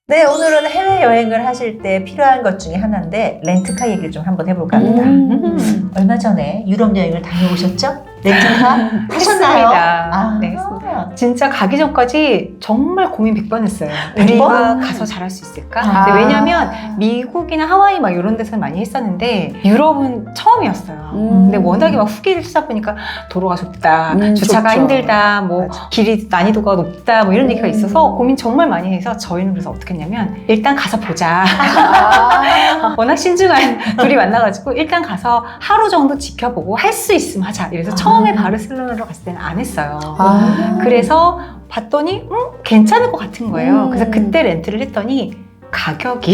네, 오늘은 해외여행을 하실 때 필요한 것 중에 하나인데 렌트카 얘기를 좀 한번 해볼까 합니다. 얼마 전에 유럽 여행을 다녀오셨죠? 렌트카 하셨나요? 했습니다. 네, 했습니다. 진짜 가기 전까지 정말 고민 100번 했어요. 우리가 가서 잘할 수 있을까? 근데 왜냐면 미국이나 하와이 막 이런 데서는 많이 했었는데 유럽은 처음이었어요. 근데 워낙에 막 후기를 쓰다 보니까 도로가 좁다, 주차가 좋죠. 힘들다, 뭐 맞아. 길이 난이도가 높다, 뭐 이런 얘기가 있어서 고민 정말 많이 해서 저희는 그래서 어떻게 했냐면 일단 가서 보자. 워낙 신중한 둘이 만나가지고 일단 가서 하루 정도 지켜보고 할 수 있으면 하자. 이래서 처음에 바르셀로나로 갔을 때는 안 했어요. 그래서 봤더니 괜찮을 것 같은 거예요. 그래서 그때 렌트를 했더니 가격이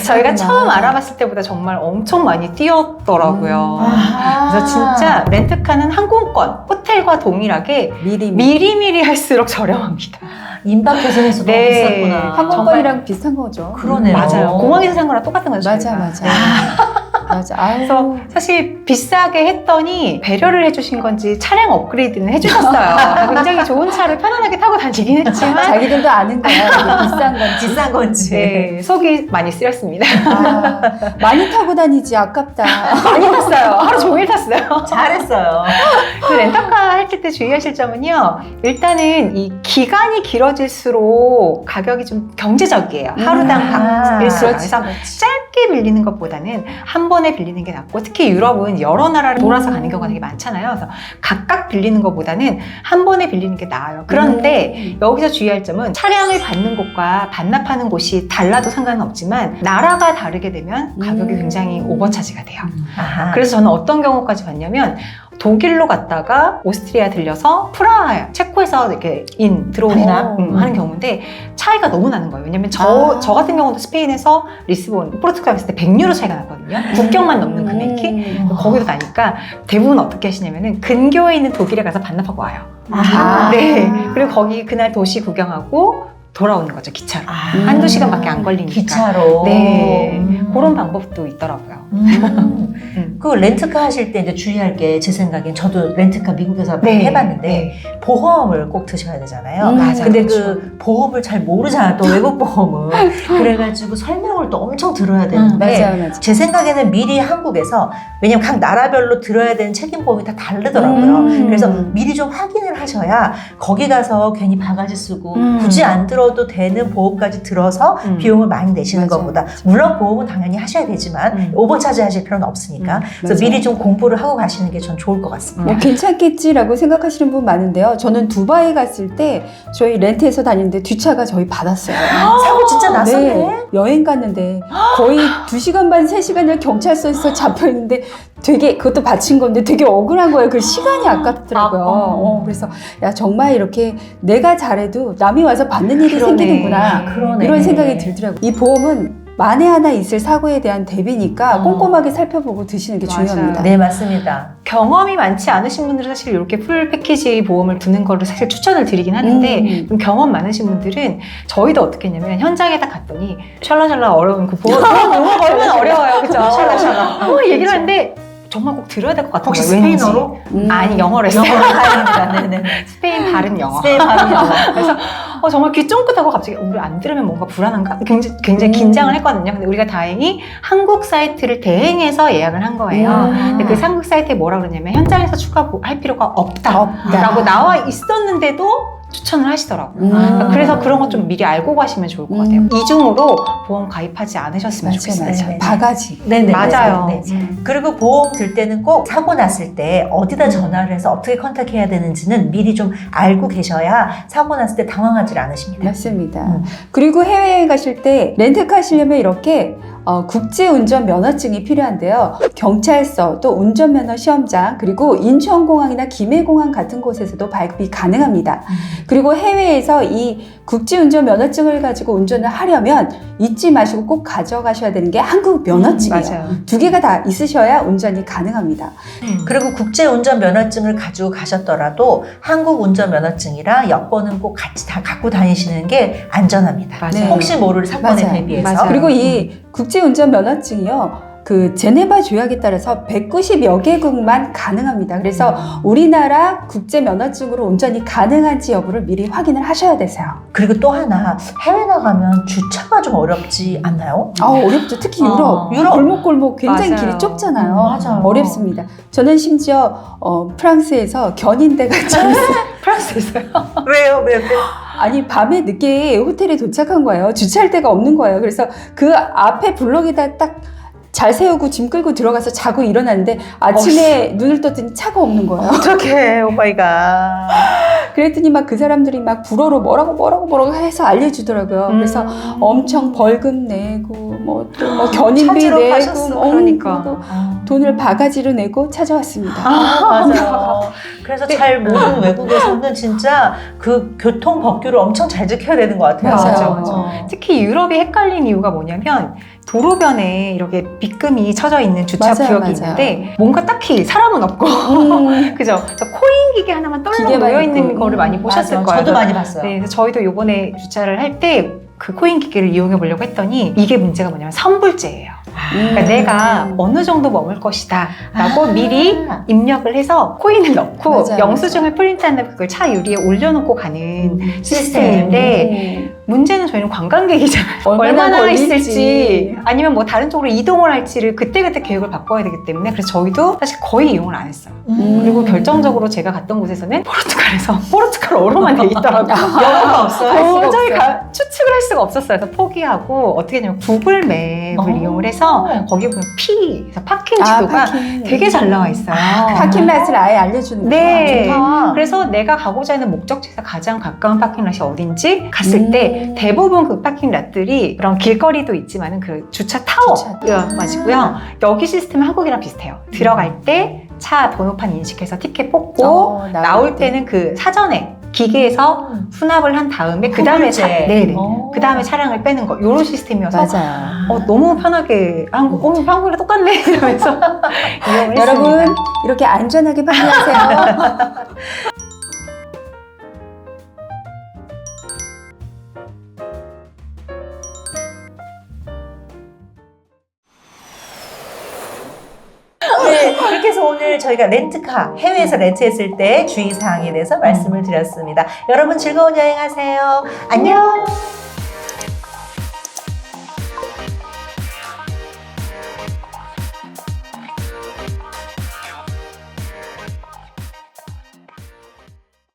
저희가 처음 알아봤을 때보다 정말 엄청 많이 뛰었더라고요. 그래서 진짜 렌트카는 항공권, 호텔과 동일하게 미리미리 할수록 저렴합니다. 임박해선에서 너무 네. 비쌌구나. 항공권이랑 비슷한 거죠. 그러네요. 맞아요. 공항에서 산 거랑 똑같은 거죠. 맞아, 저희가. 맞아. 맞아. 아유. 그래서 사실 비싸게 했더니 배려를 해주신 건지 차량 업그레이드는 해주셨어요. 굉장히 좋은 차를 편안하게 타고 다니긴 했지만 자기들도 아는 거야. 이게 비싼 건지. 비싼 건지. 네, 속이 많이 쓰렸습니다. 아, 많이 타고 다니지 아깝다. 많이 탔어요. 하루 종일 탔어요. 잘했어요. 그 렌터카 할 때 주의하실 점은요. 일단은 이 기간이 길어질수록 가격이 좀 경제적이에요. 하루당 일수록. 그래서 짧게 빌리는 것보다는 한 번에 빌리는 게 낫고, 특히 유럽은 여러 나라를 돌아서 가는 경우가 되게 많잖아요. 그래서 각각 빌리는 것보다는 한 번에 빌리는 게 나아요. 그런데 여기서 주의할 점은 차량을 받는 곳과 반납하는 곳이 달라도 상관은 없지만 나라가 다르게 되면 가격이 굉장히 오버차지가 돼요. 아하. 그래서 저는 어떤 경우까지 봤냐면 독일로 갔다가 오스트리아 들려서 프라하, 체코에서 이렇게 들어오나 하는 경우인데 차이가 너무 나는 거예요. 왜냐면 저 같은 경우도 스페인에서 리스본, 포르투갈 갔을 때 100유로 차이가 나거든요. 국경만 넘는 금액이. 거기도 나니까 대부분 어떻게 하시냐면은 근교에 있는 독일에 가서 반납하고 와요. 아하. 네. 그리고 거기 그날 도시 구경하고 돌아오는 거죠, 기차로. 한두 시간밖에 안 걸리니까. 기차로. 네. 그런 방법도 있더라고요. 그 렌트카 하실 때 이제 주의할 게 제 생각엔 저도 렌트카 미국에서 네. 해봤는데 보험을 꼭 드셔야 되잖아요. 맞아요. 근데 그렇죠. 그 보험을 잘 모르잖아, 또 외국 보험은. 그래가지고 설명을 또 엄청 들어야 되는데 맞아요, 맞아요. 제 생각에는 미리 한국에서, 왜냐면 각 나라별로 들어야 되는 책임보험이 다 다르더라고요. 그래서 미리 좀 확인을 하셔야 거기 가서 괜히 바가지 쓰고 굳이 안 들어도 되는 보험까지 들어서 비용을 많이 내시는 맞아요. 것보다, 물론 보험은 당연히 하셔야 되지만 오버차지 하실 필요는 없으니까 그래서 맞아요. 미리 좀 공부를 하고 가시는 게 전 좋을 것 같습니다. 뭐 괜찮겠지라고 생각하시는 분 많은데요. 저는 두바이 갔을 때 저희 렌트해서 다니는데 뒷차가 저희 받았어요. 사고 진짜 났었네. 네, 여행 갔는데 거의 2시간 반, 3시간을 경찰서에서 잡혀있는데 되게, 그것도 바친 건데 되게 억울한 거예요. 그 시간이 아깝더라고요. 그래서 야, 정말 이렇게 내가 잘해도 남이 와서 받는 일이 그러네. 생기는구나. 그러네. 이런 생각이 들더라고요. 이 보험은 만에 하나 있을 사고에 대한 대비니까 꼼꼼하게 살펴보고 드시는 게 맞아요. 중요합니다. 네, 맞습니다. 경험이 많지 않으신 분들은 사실 이렇게 풀 패키지 보험을 드는 거를 사실 추천을 드리긴 하는데 좀 경험 많으신 분들은 저희도 어떻게 했냐면 현장에 딱 갔더니 샬라샬라 어려운 그 보험 용어가 얼마나 어려워요. 그죠? 샬라샬라. 얘기를 하는데 정말 꼭 들어야 될 것 같은 혹시 거예요. 왠지. 스페인어로? 아니, 영어로 했어요. 영어로 다행입니다. 네네. 스페인 발음 영어. 스페인 발음 영어. 그래서 정말 귀 쫑긋하고 갑자기 우리 안 들으면 뭔가 불안한가? 굉장히 긴장을 했거든요. 근데 우리가 다행히 한국 사이트를 대행해서 예약을 한 거예요. 근데 그 한국 사이트에 뭐라 그러냐면 현장에서 추가할 필요가 없다라고 나와 있었는데도 추천을 하시더라고요. 그래서 그런 거 좀 미리 알고 가시면 좋을 것 같아요. 이중으로 보험 가입하지 않으셨으면 좋겠어요. 맞아요. 바가지. 네네. 맞아요. 네. 그리고 보험 들 때는 꼭 사고 났을 때 어디다 전화를 해서 어떻게 컨택해야 되는지는 미리 좀 알고 계셔야 사고 났을 때 당황하지 않으십니다. 맞습니다. 그리고 해외여행 가실 때 렌트카 하시려면 이렇게 국제운전 면허증이 필요한데요. 경찰서, 또 운전면허 시험장, 그리고 인천공항이나 김해공항 같은 곳에서도 발급이 가능합니다. 그리고 해외에서 이 국제운전 면허증을 가지고 운전을 하려면 잊지 마시고 꼭 가져가셔야 되는 게 한국 면허증이에요. 맞아요. 두 개가 다 있으셔야 운전이 가능합니다. 그리고 국제운전 면허증을 가지고 가셨더라도 한국 운전 면허증이랑 여권은 꼭 같이 다 갖고 다니시는 게 안전합니다. 맞아요. 혹시 모를 사건에 맞아요. 대비해서. 맞아요. 그리고 이 국제운전 면허증이요. 그 제네바 조약에 따라서 190여 개국만 가능합니다. 그래서 우리나라 국제 면허증으로 운전이 가능한지 여부를 미리 확인을 하셔야 되세요. 그리고 또 하나, 해외 나가면 주차가 좀 어렵지 않나요? 어렵죠. 특히 유럽. 유럽. 골목골목 굉장히 맞아요. 길이 좁잖아요. 맞아요. 어렵습니다. 저는 심지어 프랑스에서 견인대가 참 프랑스에서요? 왜요? 왜? 아니 밤에 늦게 호텔에 도착한 거예요. 주차할 데가 없는 거예요. 그래서 그 앞에 블록에다 딱 잘 세우고 짐 끌고 들어가서 자고 일어났는데 아침에 눈을 떴더니 차가 없는 거예요. 어떡해, 오마이갓. 그랬더니 막 그 사람들이 막 불어로 뭐라고 해서 알려주더라고요. 그래서 엄청 벌금 내고 뭐 또 뭐 견인비 찾으러 내고 가셨어, 그러니까. 그리고 돈을 바가지로 내고 찾아왔습니다. 맞아요. 그래서 잘 모르는 외국에서는 진짜 그 교통 법규를 엄청 잘 지켜야 되는 것 같아요. 맞아요. 특히 유럽이 헷갈린 이유가 뭐냐면 도로변에 이렇게 빗금이 쳐져 있는 주차 맞아요, 구역이 맞아요. 있는데 뭔가 딱히 사람은 없고 그죠? 그래서 코인 기계 하나만 떨렁 기계만 놓여 있는 있고. 거를 많이 보셨을 맞아, 거예요. 저도 많이 봤어요. 네, 그래서 저희도 요번에 주차를 할 때 그 코인 기계를 이용해 보려고 했더니 이게 문제가 뭐냐면 선불제예요. 그러니까 내가 어느 정도 머물 것이다 라고 미리 입력을 해서 코인을 넣고 맞아요, 영수증을 프린트한 다음에 그걸 차 유리에 올려놓고 가는 시스템인데 문제는 저희는 관광객이잖아요. 얼마나 걸릴지. 있을지 아니면 뭐 다른 쪽으로 이동을 할지를 그때그때 계획을 바꿔야 되기 때문에 그래서 저희도 사실 거의 이용을 안 했어요. 그리고 결정적으로 제가 갔던 곳에서는 포르투갈에서 포르투갈어로만 돼 있더라고요. 영어가 없어요. 도저히 추측을 할 수가 없었어요. 그래서 포기하고 어떻게 했냐면 구글 맵을 이용을 해서 거기 보면 그래서 파킹 지도가 파킹. 되게 잘 나와 있어요. 파킹랏을 아예 알려주는 네. 좋다. 그래서 내가 가고자 하는 목적지에서 가장 가까운 파킹랏이 어딘지 갔을 때 대부분 그 파킹랏들이 그런 길거리도 있지만은 그 주차 타워여가지고요. 여기 시스템은 한국이랑 비슷해요. 들어갈 때 차 번호판 인식해서 티켓 뽑고 나올 때는 그 사전에 기계에서 수납을 한 다음에 그 다음에 선불제. 그 다음에 차량을 빼는 거 이런 시스템이어서 맞아요. 너무 편하게 한국이랑 똑같네 이러면서 이용을 여러분 했습니다. 이렇게 안전하게 판매하세요. 네, 그렇게 해서 오늘 저희가 렌트카, 해외에서 렌트했을 때 주의사항에 대해서 말씀을 드렸습니다. 여러분 즐거운 여행하세요. 안녕!